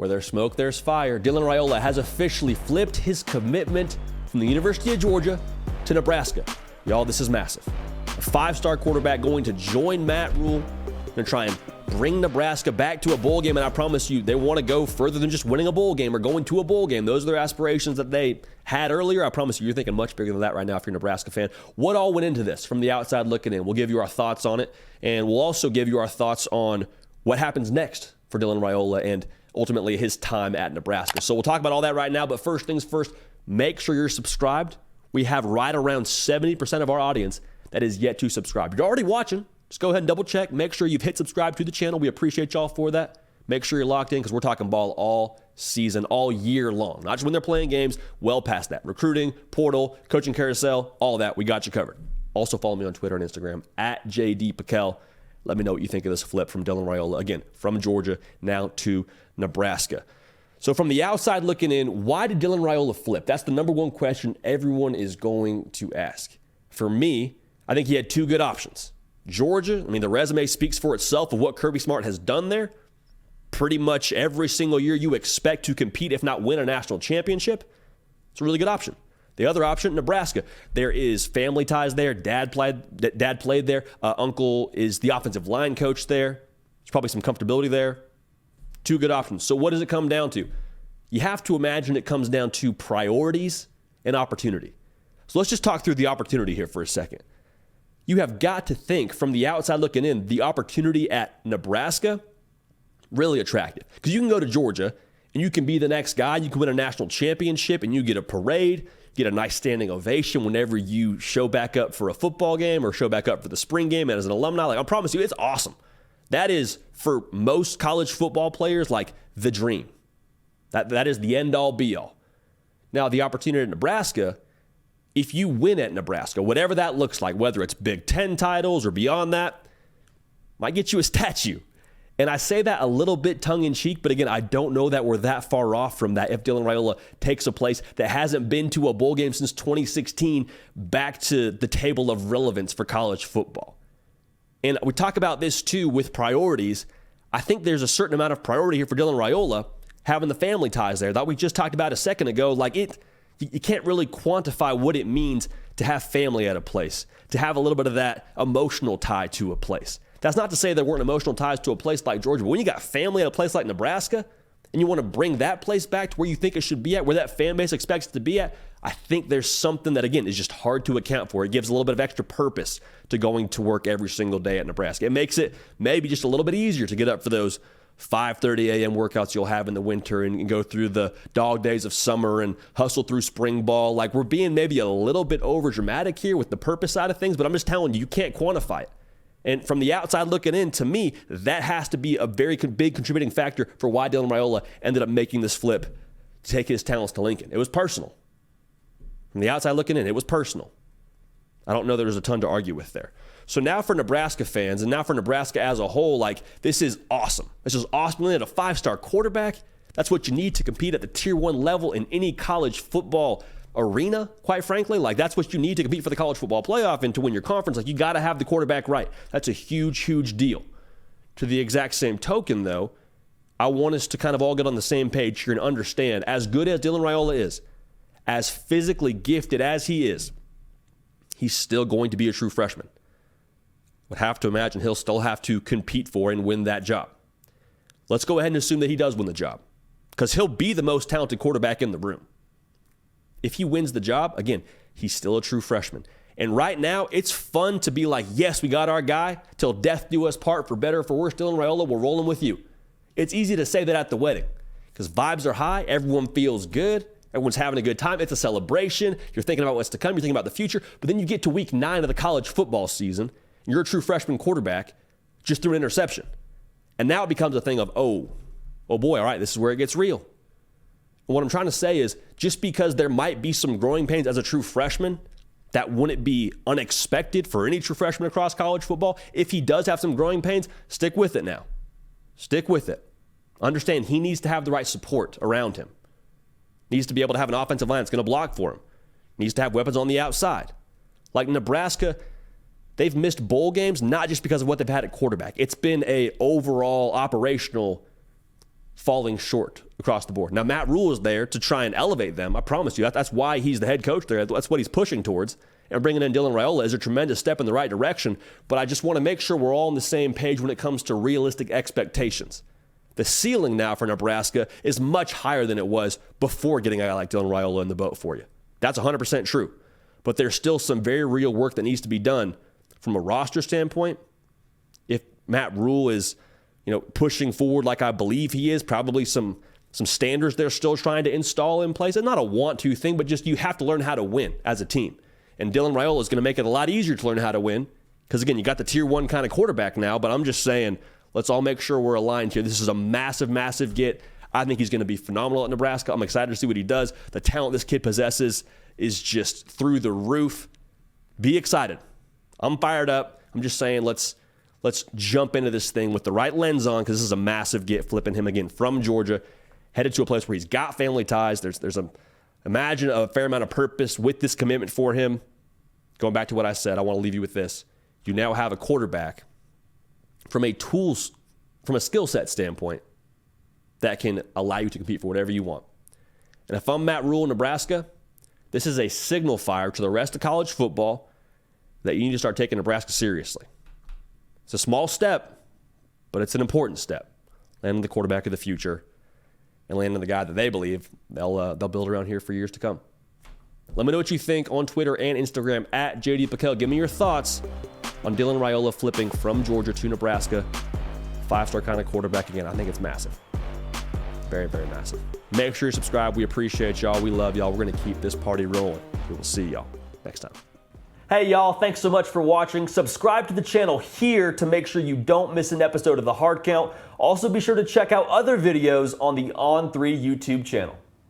Where there's smoke, there's fire. Dylan Raiola has officially flipped his commitment from the University of Georgia to Nebraska. Y'all, this is massive. A 5-star quarterback going to join Matt Rhule. Going to try and bring Nebraska back to a bowl game, and I promise you, they want to go further than just winning a bowl game or going to a bowl game. Those are their aspirations that they had earlier. I promise you, you're thinking much bigger than that right now if you're a Nebraska fan. What all went into this from the outside looking in? We'll give you our thoughts on it, and we'll also give you our thoughts on what happens next for Dylan Raiola and ultimately his time at Nebraska. So we'll talk about all that right now, but first things first, make sure you're subscribed. We have right around 70% of our audience that is yet to subscribe. You're already watching. Just go ahead and double check. Make sure you've hit subscribe to the channel. We appreciate y'all for that. Make sure you're locked in because we're talking ball all season, all year long. Not just when they're playing games, well past that. Recruiting, portal, coaching carousel, all that. We got you covered. Also follow me on Twitter and Instagram at JDPakel. Let me know what you think of this flip from Dylan Raiola. Again, from Georgia now to Nebraska. So from the outside looking in, why did Dylan Raiola flip? That's the number one question everyone is going to ask. For me, I think he had two good options. Georgia, the resume speaks for itself of what Kirby Smart has done there. Pretty much every single year you expect to compete, if not win a national championship. It's a really good option. The other option, Nebraska. There is family ties there. Dad played there. Uncle is the offensive line coach there. There's probably some comfortability there. Two good options. So what does it come down to? You have to imagine it comes down to priorities and opportunity. So let's just talk through the opportunity here for a second. You have got to think from the outside looking in, the opportunity at Nebraska, really attractive. Because you can go to Georgia and you can be the next guy. You can win a national championship and you get a parade, get a nice standing ovation whenever you show back up for a football game or show back up for the spring game and as an alumni. I promise you, it's awesome. That is, for most college football players, like the dream. That is the end-all, be-all. Now, the opportunity at Nebraska, if you win at Nebraska, whatever that looks like, whether it's Big Ten titles or beyond that, might get you a statue. And I say that a little bit tongue-in-cheek, but again, I don't know that we're that far off from that if Dylan Raiola takes a place that hasn't been to a bowl game since 2016 back to the table of relevance for college football. And we talk about this too with priorities. I think there's a certain amount of priority here for Dylan Raiola, having the family ties there that we just talked about a second ago. You can't really quantify what it means to have family at a place, to have a little bit of that emotional tie to a place. That's not to say there weren't emotional ties to a place like Georgia, but when you got family at a place like Nebraska and you want to bring that place back to where you think it should be at, where that fan base expects it to be at, I think there's something that, again, is just hard to account for. It gives a little bit of extra purpose to going to work every single day at Nebraska. It makes it maybe just a little bit easier to get up for those 5:30 a.m. workouts you'll have in the winter and go through the dog days of summer and hustle through spring ball. Like, we're being maybe a little bit over dramatic here with the purpose side of things, but I'm just telling you, you can't quantify it. And from the outside looking in, to me, that has to be a very big contributing factor for why Dylan Raiola ended up making this flip to take his talents to Lincoln. It was personal. From the outside looking in, it was personal. I don't know there's a ton to argue with there. So now for Nebraska fans and now for Nebraska as a whole, this is awesome. This is awesome. We had a 5-star quarterback. That's what you need to compete at the Tier 1 level in any college football arena, quite frankly. That's what you need to compete for the college football playoff and to win your conference. You got to have the quarterback right. That's a huge, huge deal. To the exact same token, though, I want us to kind of all get on the same page here and understand, as good as Dylan Raiola is, as physically gifted as he is, he's still going to be a true freshman. Would have to imagine he'll still have to compete for and win that job. Let's go ahead and assume that he does win the job, because he'll be the most talented quarterback in the room. If he wins the job, again, he's still a true freshman. And right now, it's fun to be like, yes, we got our guy till death do us part, for better or for worse. Dylan Raiola, we're rolling with you. It's easy to say that at the wedding because vibes are high. Everyone feels good. Everyone's having a good time. It's a celebration. You're thinking about what's to come. You're thinking about the future. But then you get to week 9 of the college football season, and you're a true freshman quarterback just threw an interception. And now it becomes a thing of, oh boy, all right, this is where it gets real. And what I'm trying to say is, just because there might be some growing pains as a true freshman, that wouldn't be unexpected for any true freshman across college football. If he does have some growing pains, stick with it now. Stick with it. Understand he needs to have the right support around him. Needs to be able to have an offensive line that's going to block for him. Needs to have weapons on the outside. Like Nebraska, they've missed bowl games not just because of what they've had at quarterback. It's been a overall operational falling short across the board. Now, Matt Rhule is there to try and elevate them. I promise you. That's why he's the head coach there. That's what he's pushing towards. And bringing in Dylan Raiola is a tremendous step in the right direction. But I just want to make sure we're all on the same page when it comes to realistic expectations. The ceiling now for Nebraska is much higher than it was before getting a guy like Dylan Raiola in the boat for you. That's 100% true. But there's still some very real work that needs to be done from a roster standpoint. If Matt Rhule is, pushing forward like I believe he is, probably some standards they're still trying to install in place. It's not a want-to thing, but just you have to learn how to win as a team. And Dylan Raiola is going to make it a lot easier to learn how to win because, again, you got the tier 1 kind of quarterback now, but I'm just saying let's all make sure we're aligned here. This is a massive, massive get. I think he's going to be phenomenal at Nebraska. I'm excited to see what he does. The talent this kid possesses is just through the roof. Be excited. I'm fired up. I'm just saying let's jump into this thing with the right lens on because this is a massive get, flipping him again from Georgia, headed to a place where he's got family ties. Imagine a fair amount of purpose with this commitment for him. Going back to what I said, I want to leave you with this. You now have a quarterback from a skill set standpoint that can allow you to compete for whatever you want. And if I'm Matt Rhule in Nebraska, this is a signal fire to the rest of college football that you need to start taking Nebraska seriously. It's a small step, but it's an important step. Landing the quarterback of the future and landing the guy that they believe they'll build around here for years to come. Let me know what you think on Twitter and Instagram at JD Piquel. Give me your thoughts on Dylan Raiola flipping from Georgia to Nebraska. 5-star kind of quarterback again. I think it's massive. Very, very massive. Make sure you subscribe. We appreciate y'all. We love y'all. We're going to keep this party rolling. We will see y'all next time. Hey, y'all. Thanks so much for watching. Subscribe to the channel here to make sure you don't miss an episode of The Hard Count. Also, be sure to check out other videos on the On3 YouTube channel.